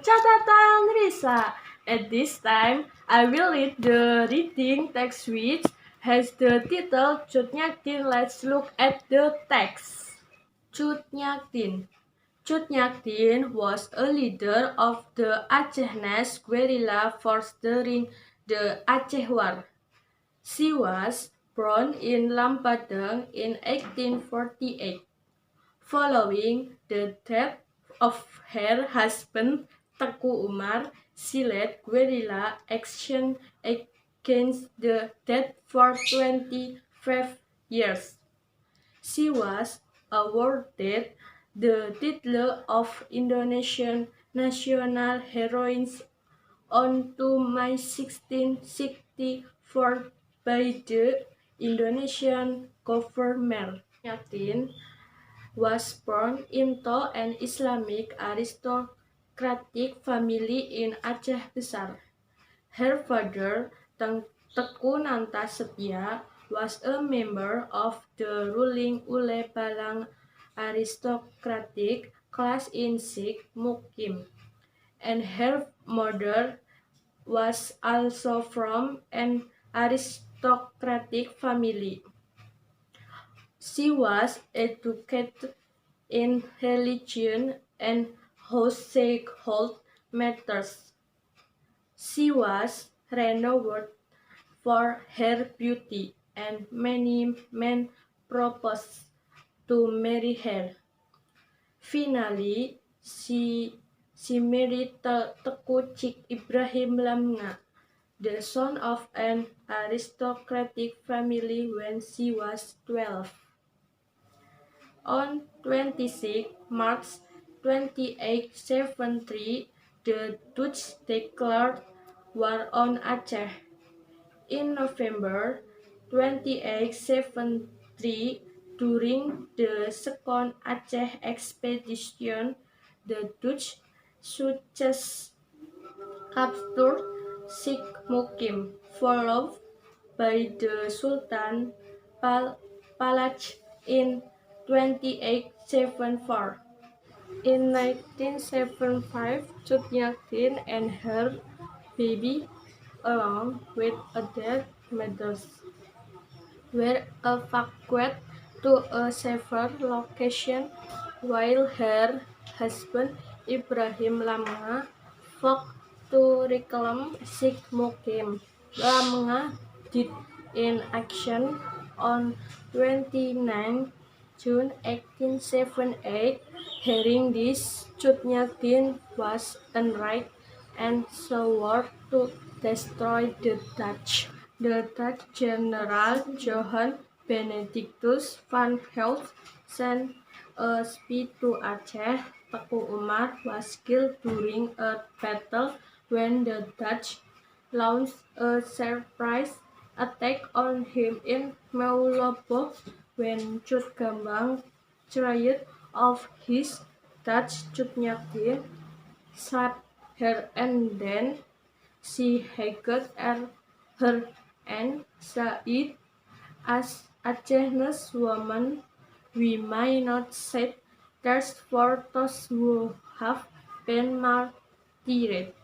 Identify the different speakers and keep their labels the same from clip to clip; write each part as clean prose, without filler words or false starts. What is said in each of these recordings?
Speaker 1: Catatan Risa. At this time, I will read the reading text which has the title Cut Nyak Dien. Let's look at the text. Cut Nyak Dien. Cut Nyak Dien was a leader of the Acehnes guerrilla force during the Aceh War. She was born in Lampadeng in 1848. Following the death of her husband Teku Umar, she led guerrilla action against the dead for 25 years. She was awarded the title of Indonesian National Heroine on 2 May 1664 by the Indonesian government. Yatin was born into an Islamic aristocratic family in Aceh Besar. Her father, Teku Nantas Setia, was a member of the ruling Ule Balang aristocratic class in Sik Mukim, and her mother was also from an aristocratic family. She was educated in religion and household matters. She was renowned for her beauty, and many men proposed to marry her. Finally, she married Teku Cik Ibrahim Lamnga, the son of an aristocratic family, when she was 12. On 26 March 2873, the Dutch declared war on Aceh. In November 2873, during the Second Aceh Expedition, the Dutch success captured Sik Mukim, followed by the Sultan Palach in 2874. In 1975, Cut Nyak Dien and her baby, along with other mothers, were evacuated to a safer location, while her husband Ibrahim Lamnga fought to reclaim Sik Mukim. Lamnga died in action on 29 June 1878. Hearing this, Cut Nyak Dien was enraged and swore to destroy the Dutch. The Dutch general Johan Benedictus van Helft sent a spy to Aceh. Teku Umar was killed during a battle when the Dutch launched a surprise attack on him in Meulobo. When Cut Gambang tired of his Dutch, Cut Nyak Dien shot her, and then she hacked her and said, "As Aceh's woman, we may not shed tears for those who have been martyred."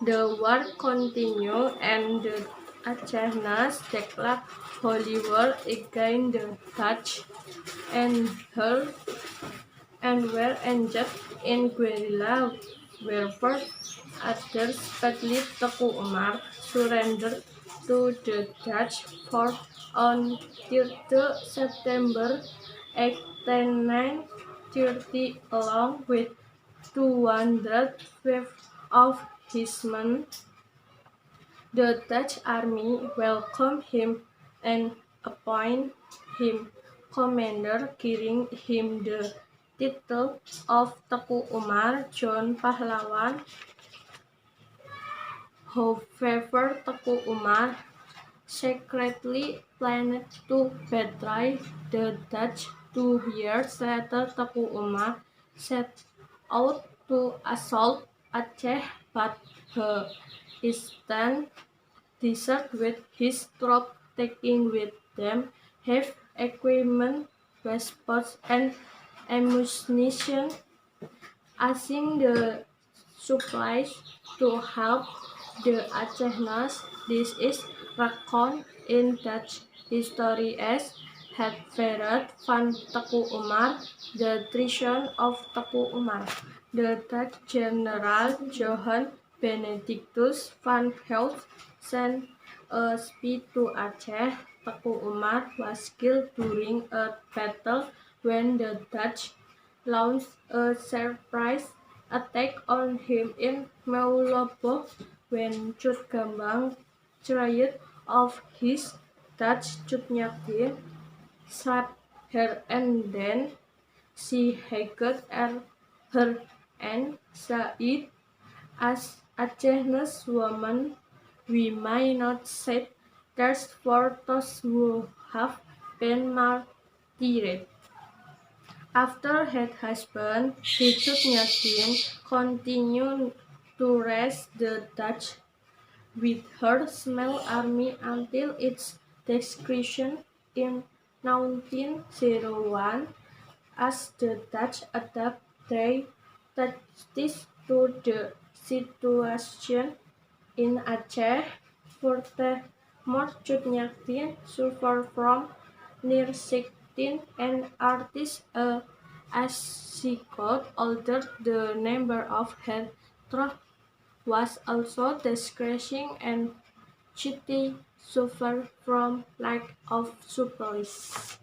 Speaker 1: The war continued, and the Aceh's declared holy war against the Dutch and were engaged in guerrilla warfare. Others, especially Teku Umar, surrendered to the Dutch fort on 30 September 1830 along with 205 of his men. The Dutch army welcomed him and appointed him commander, giving him the title of Teku Umar John Pahlawan. However, Teku Umar secretly planned to betray the Dutch. 2 years later, Teku Umar set out to assault Aceh, but he instantly deserted with his troops, taking with them heavy equipment, weapons, and ammunition. Asking the supplies to help the Acehnese. This is reckoned in Dutch history as Het Vered van Teku Umar, the treason of Teku Umar. The Dutch general Johan Benedictus van Helst sent a spy to Aceh. Teku Umar was killed during a battle when the Dutch launched a surprise attack on him in Meuleboh. When Cut Gambang tired of his Dutch, Cut Nyak Dien slapped her and then she hacked her and said, as Acehnese woman, we may not set thirst for those who have been martyred. After her husband, Cut Nyak Dien continued to raise the Dutch with her small army until its destruction in 1901. As the Dutch adapted their tactics to the situation in Aceh, furthermore, Cut Nyak Dien suffered from near-sighted and arthritis as she got older. The number of her troops was also decreasing and she suffered from lack of supplies.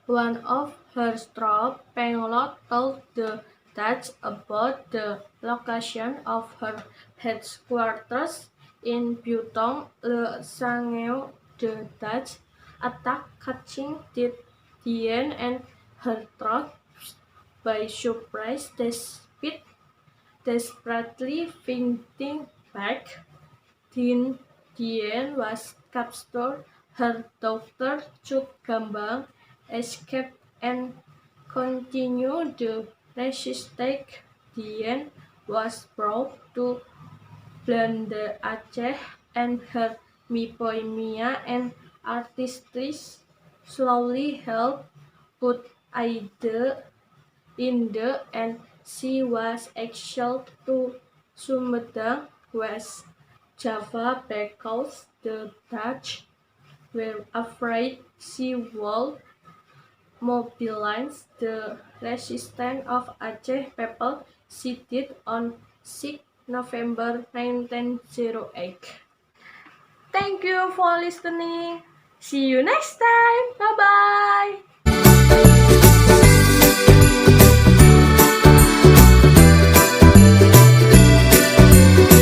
Speaker 1: One of her troops, Penglot, told the Dutch about the location of her headquarters in Butong Le Sangeu. The Dutch attacked, catching Dien and her troops by surprise, desperately fighting back. Dien was captured. Her daughter Cut Gambang escaped and continued the resistance. Dien was brought to Banda Aceh and her Mipoimia and artistry slowly helped put Aide in the end. She was exiled to Sumedang, West Java because the Dutch were afraid she would mobilize the resistance of Aceh people. She died on 6 November 1908. Thank you for listening. See you next time. Bye bye.